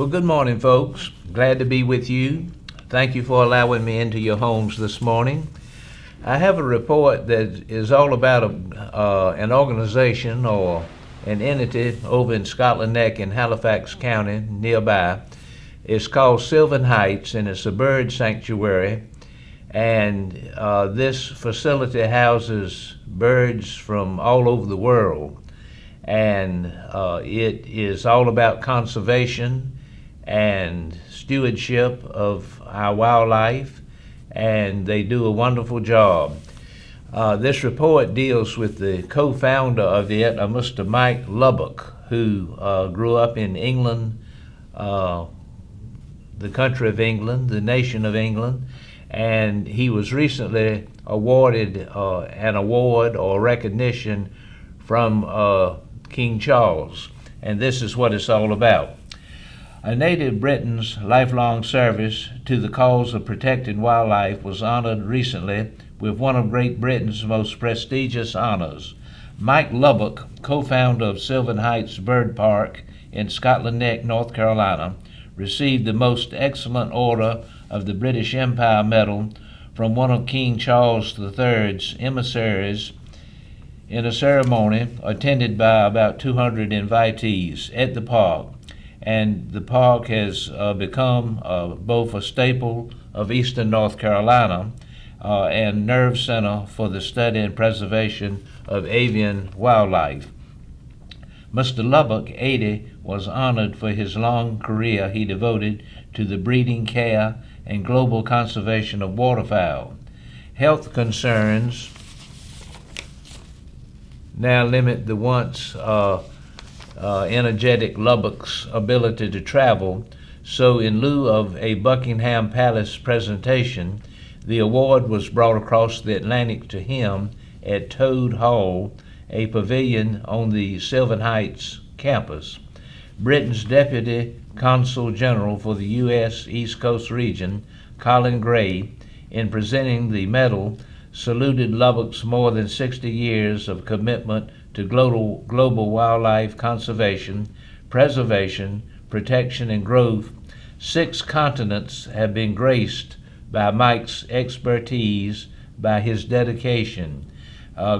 Well, good morning, folks. Glad to be with you. Thank you for allowing me into your homes this morning. I have a report that is all about an organization or an entity over in Scotland Neck in Halifax County nearby. It's called Sylvan Heights, and it's a bird sanctuary. And this facility houses birds from all over the world. And it is all about conservation and stewardship of our wildlife, and they do a wonderful job. This report deals with the co-founder of it, Mr. Mike Lubbock, who grew up in England, the country of England, the nation of England, and he was recently awarded an award or recognition from King Charles, and this is what it's all about. A native Britain's lifelong service to the cause of protecting wildlife was honored recently with one of Great Britain's most prestigious honors. Mike Lubbock, co-founder of Sylvan Heights Bird Park in Scotland Neck, North Carolina, received the Most Excellent Order of the British Empire Medal from one of King Charles III's emissaries in a ceremony attended by about 200 invitees at the park. And the park has become both a staple of eastern North Carolina and nerve center for the study and preservation of avian wildlife. Mr. Lubbock, 80, was honored for his long career he devoted to the breeding, care, and global conservation of waterfowl. Health concerns now limit the once energetic Lubbock's ability to travel, so in lieu of a Buckingham Palace presentation, the award was brought across the Atlantic to him at Toad Hall, a pavilion on the Sylvan Heights campus. Britain's Deputy Consul General for the U.S. East Coast region, Colin Gray, in presenting the medal, saluted Lubbock's more than 60 years of commitment to global wildlife conservation, preservation, protection, and growth. 6 continents have been graced by Mike's expertise, by his dedication.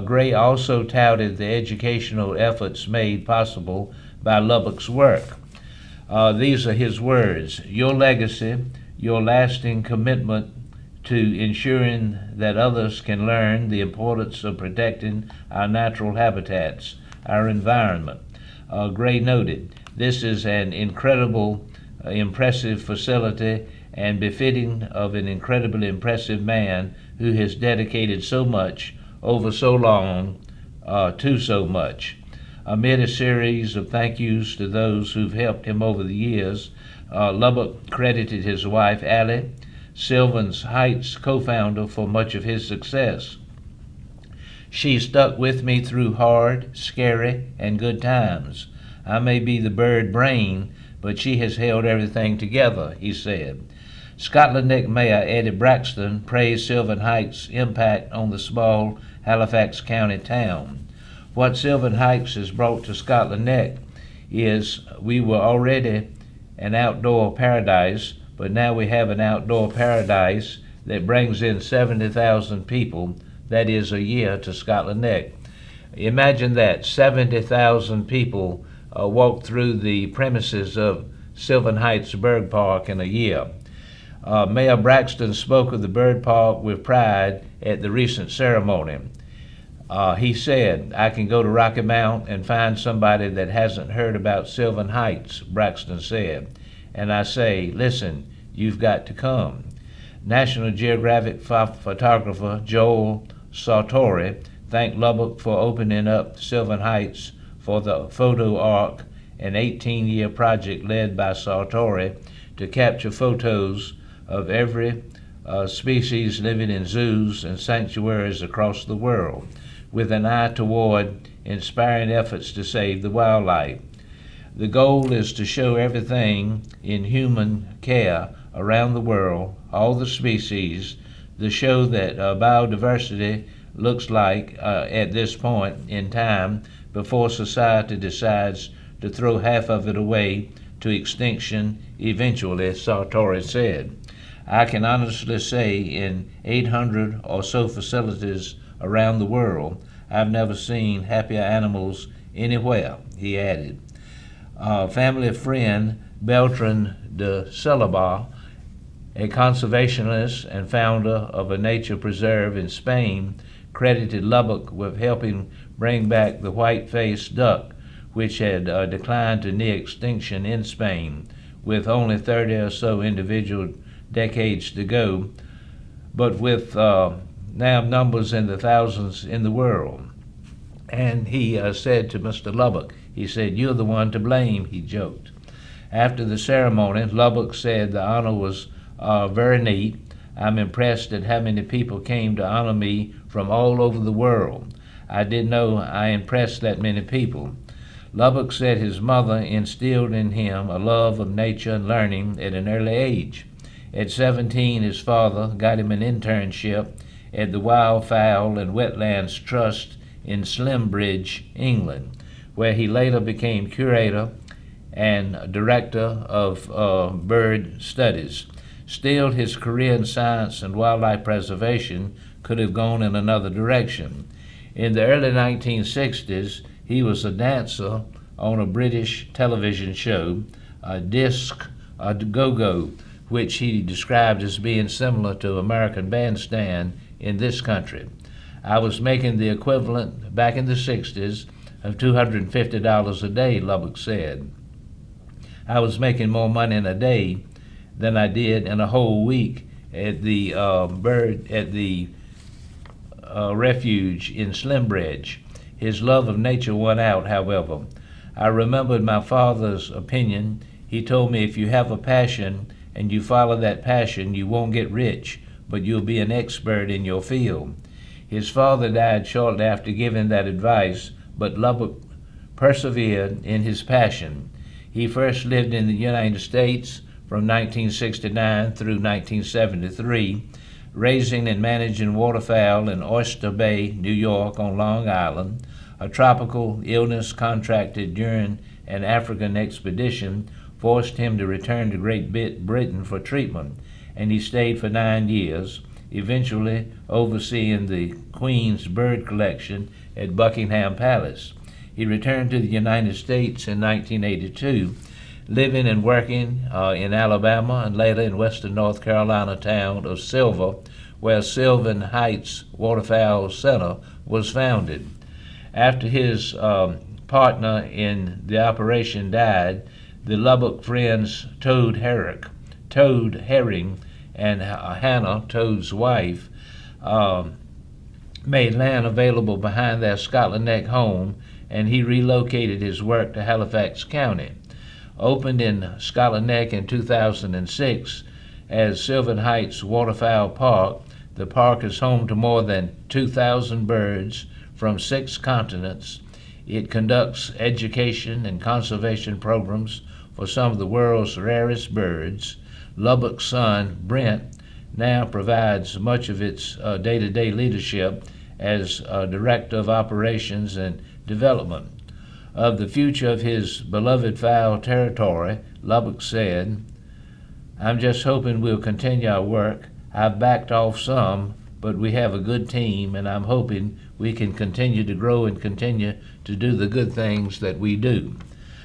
Gray also touted the educational efforts made possible by Lubbock's work. These are his words: "Your legacy, your lasting commitment to ensuring that others can learn the importance of protecting our natural habitats, our environment." Gray noted, "This is an impressive facility and befitting of an incredibly impressive man who has dedicated so much over so long to so much." Amid a series of thank yous to those who've helped him over the years, Lubbock credited his wife, Allie, Sylvan Heights co-founder, for much of his success. "She stuck with me through hard, scary, and good times. I may be the bird brain, but she has held everything together," he said. Scotland Neck Mayor Eddie Braxton praised Sylvan Heights' impact on the small Halifax County town. "What Sylvan Heights has brought to Scotland Neck is we were already an outdoor paradise, but now we have an outdoor paradise that brings in 70,000 people, that is, a year, to Scotland Neck." Imagine that, 70,000 people walk through the premises of Sylvan Heights Bird Park in a year. Mayor Braxton spoke of the bird park with pride at the recent ceremony. He said, "I can go to Rocky Mount and find somebody that hasn't heard about Sylvan Heights," Braxton said. "And I say, listen, you've got to come." National Geographic photographer Joel Sartori thanked Lubbock for opening up Sylvan Heights for the Photo Arc, an 18-year project led by Sartori to capture photos of every species living in zoos and sanctuaries across the world, with an eye toward inspiring efforts to save the wildlife. The goal is to show everything in human care around the world, all the species, to show that biodiversity looks like at this point in time before society decides to throw half of it away to extinction eventually, Sartori said. I can honestly say in 800 or so facilities around the world, I've never seen happier animals anywhere, he added. Family friend Beltran de Celabar, a conservationist and founder of a nature preserve in Spain, credited Lubbock with helping bring back the white-faced duck, which had declined to near extinction in Spain, with only 30 or so individual decades to go, but with now numbers in the thousands in the world. And he said to Mr. Lubbock, he said, "You're the one to blame," he joked. After the ceremony, Lubbock said the honor was very neat. I'm impressed at how many people came to honor me from all over the world. I didn't know I impressed that many people. Lubbock said his mother instilled in him a love of nature and learning at an early age. At 17, his father got him an internship at the Wildfowl and Wetlands Trust in Slimbridge, England, where he later became curator and director of bird studies. Still, his career in science and wildlife preservation could have gone in another direction. In the early 1960s, he was a dancer on a British television show, a disc go-go, which he described as being similar to American Bandstand in this country. I was making the equivalent back in the 60s of $250 a day, Lubbock said. I was making more money in a day than I did in a whole week at the refuge in Slimbridge. His love of nature won out, however. I remembered my father's opinion. He told me if you have a passion and you follow that passion, you won't get rich, but you'll be an expert in your field. His father died shortly after giving that advice, but Lubbock persevered in his passion. He first lived in the United States from 1969 through 1973, raising and managing waterfowl in Oyster Bay, New York on Long Island. A tropical illness contracted during an African expedition forced him to return to Great Britain for treatment, and he stayed for 9 years, eventually overseeing the Queen's bird collection at Buckingham Palace. He returned to the United States in 1982, living and working in Alabama and later in western North Carolina town of Silva, where Sylvan Heights Waterfowl Center was founded. After his partner in the operation died, the Lubbock friends Toad Herring, and Hannah, Toad's wife, made land available behind their Scotland Neck home, and he relocated his work to Halifax County. Opened in Scotland Neck in 2006 as Sylvan Heights Waterfowl Park, the park is home to more than 2,000 birds from 6 continents. It conducts education and conservation programs for some of the world's rarest birds. Lubbock's son, Brent, now provides much of its day-to-day leadership as Director of Operations and Development. Of the future of his beloved fowl territory, Lubbock said, "I'm just hoping we'll continue our work. I've backed off some, but we have a good team, and I'm hoping we can continue to grow and continue to do the good things that we do."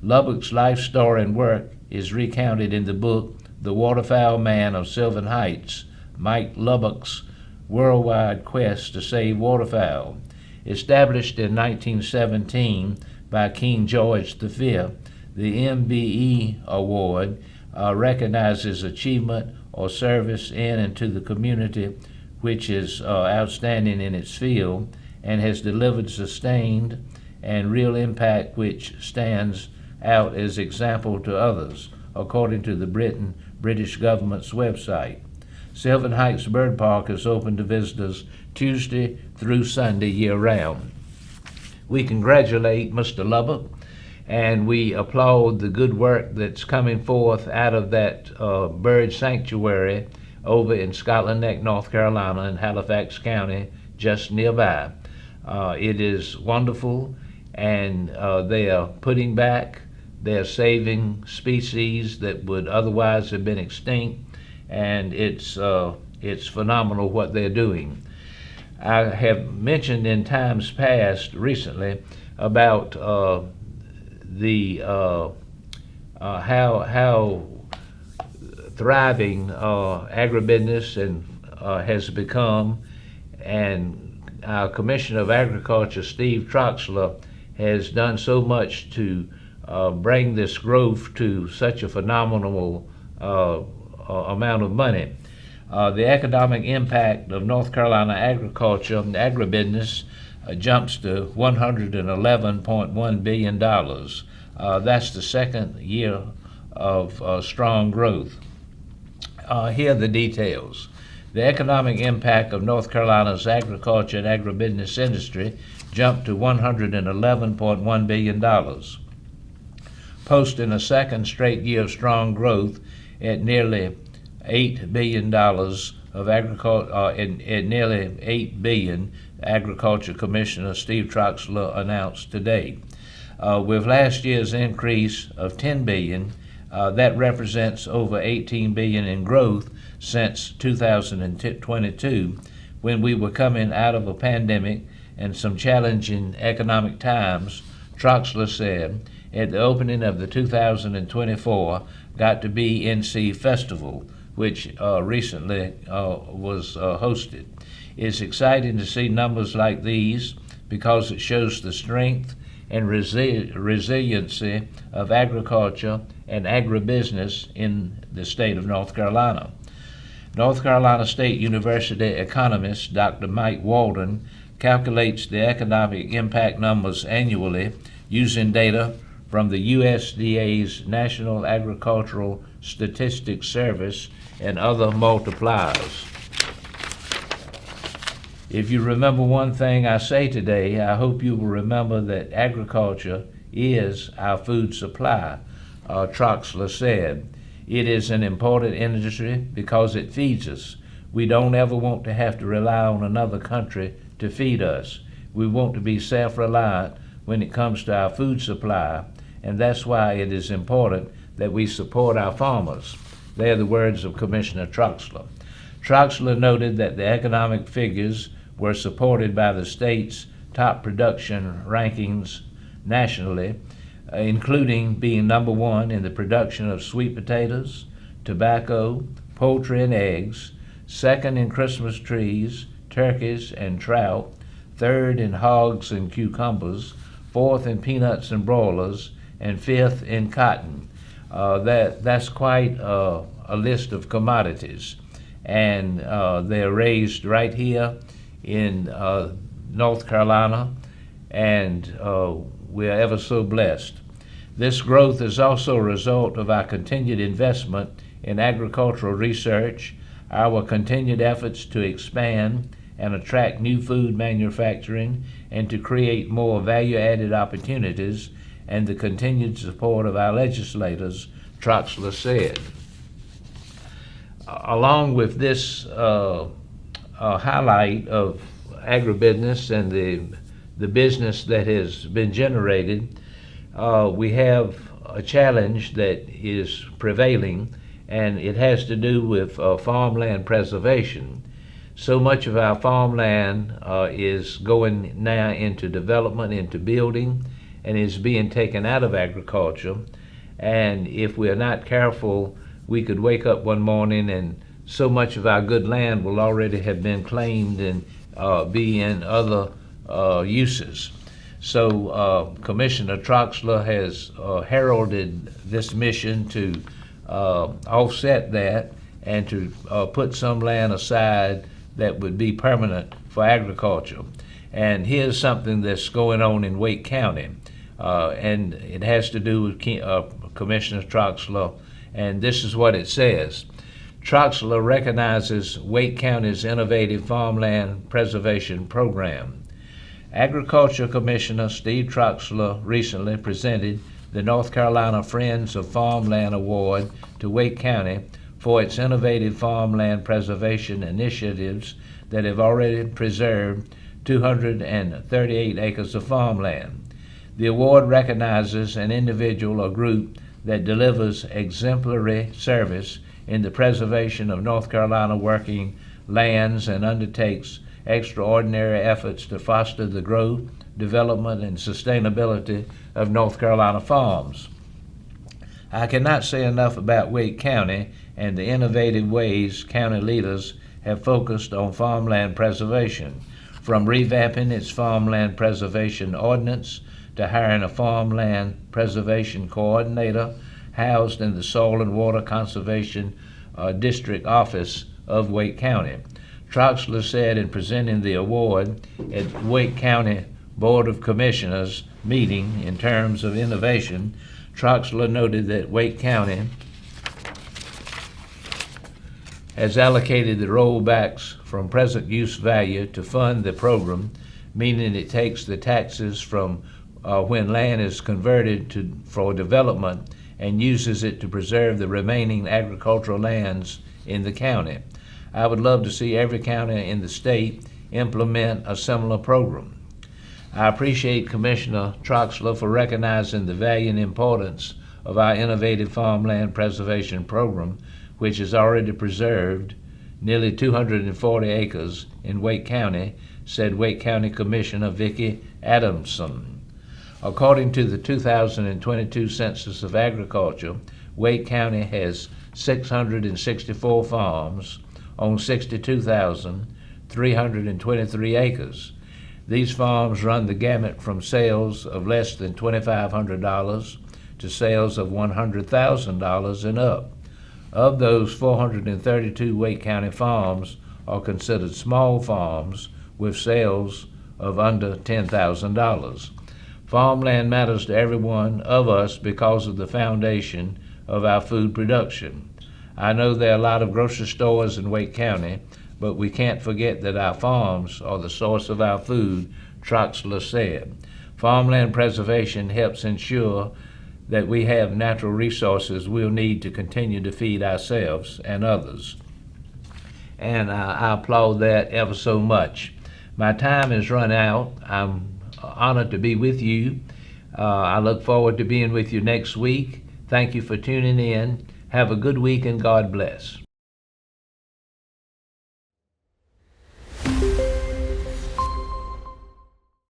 Lubbock's life story and work is recounted in the book The Waterfowl Man of Sylvan Heights, Mike Lubbock's worldwide quest to save waterfowl. Established in 1917 by King George V, the MBE Award recognizes achievement or service in and to the community which is outstanding in its field and has delivered sustained and real impact which stands out as example to others, according to the British government's website. Sylvan Heights Bird Park is open to visitors Tuesday through Sunday year-round. We congratulate Mr. Lubbock, and we applaud the good work that's coming forth out of that bird sanctuary over in Scotland Neck, North Carolina, in Halifax County, just nearby. It is wonderful, and they are putting back They're saving species that would otherwise have been extinct, and it's phenomenal what they're doing. I have mentioned in times past recently about the how thriving agribusiness and has become, and our Commissioner of Agriculture, Steve Troxler, has done so much to bring this growth to such a phenomenal amount of money. The economic impact of North Carolina agriculture and agribusiness jumps to $111.1 billion. That's the second year of strong growth. Here are the details. The economic impact of North Carolina's agriculture and agribusiness industry jumped to $111.1 billion, posting a second straight year of strong growth at nearly $8 billion of agriculture, at nearly $8 billion, Agriculture Commissioner Steve Troxler announced today. With last year's increase of $10 billion, that represents over $18 billion in growth since 2022, when we were coming out of a pandemic and some challenging economic times. Troxler said at the opening of the 2024 Got to Be NC Festival, which recently was hosted. It's exciting to see numbers like these because it shows the strength and resiliency of agriculture and agribusiness in the state of North Carolina. North Carolina State University economist Dr. Mike Walden calculates the economic impact numbers annually using data from the USDA's National Agricultural Statistics Service and other multipliers. If you remember one thing I say today, I hope you will remember that agriculture is our food supply, Troxler said. It is an important industry because it feeds us. We don't ever want to have to rely on another country to feed us. We want to be self-reliant when it comes to our food supply, and that's why it is important that we support our farmers. They are the words of Commissioner Troxler. Troxler noted that the economic figures were supported by the state's top production rankings nationally, including being number one in the production of sweet potatoes, tobacco, poultry, and eggs, second in Christmas trees, turkeys, and trout, third in hogs and cucumbers, fourth in peanuts and broilers, and fifth in cotton. That's quite a list of commodities, and they're raised right here in North Carolina, and we are ever so blessed. This growth is also a result of our continued investment in agricultural research, our continued efforts to expand and attract new food manufacturing and to create more value-added opportunities, and the continued support of our legislators, Troxler said. Along with this highlight of agribusiness and the business that has been generated, we have a challenge that is prevailing, and it has to do with farmland preservation. So much of our farmland is going now into development, into building, and is being taken out of agriculture. And if we are not careful, we could wake up one morning and so much of our good land will already have been claimed and be in other uses. So Commissioner Troxler has heralded this mission to offset that and to put some land aside that would be permanent for agriculture. And here's something that's going on in Wake County, and it has to do with Commissioner Troxler, and this is what it says. Troxler recognizes Wake County's innovative farmland preservation program. Agriculture Commissioner Steve Troxler recently presented the North Carolina Friends of Farmland Award to Wake County for its innovative farmland preservation initiatives that have already preserved 238 acres of farmland. The award recognizes an individual or group that delivers exemplary service in the preservation of North Carolina working lands and undertakes extraordinary efforts to foster the growth, development, and sustainability of North Carolina farms. I cannot say enough about Wake County and the innovative ways county leaders have focused on farmland preservation, from revamping its farmland preservation ordinance to hiring a farmland preservation coordinator housed in the Soil and Water Conservation District Office of Wake County. Troxler said in presenting the award at Wake County Board of Commissioners meeting in terms of innovation, Troxler noted that Wake County has allocated the rollbacks from present use value to fund the program, meaning it takes the taxes from when land is converted for development and uses it to preserve the remaining agricultural lands in the county. I would love to see every county in the state implement a similar program. I appreciate Commissioner Troxler for recognizing the value and importance of our innovative farmland preservation program, which has already preserved nearly 240 acres in Wake County, said Wake County Commissioner Vicki Adamson. According to the 2022 Census of Agriculture, Wake County has 664 farms on 62,323 acres. These farms run the gamut from sales of less than $2,500 to sales of $100,000 and up. Of those, 432 Wake County farms are considered small farms with sales of under $10,000. Farmland matters to every one of us because of the foundation of our food production. I know there are a lot of grocery stores in Wake County, but we can't forget that our farms are the source of our food, Troxler said. Farmland preservation helps ensure that we have natural resources we'll need to continue to feed ourselves and others. And I applaud that ever so much. My time has run out. I'm honored to be with you. I look forward to being with you next week. Thank you for tuning in. Have a good week and God bless.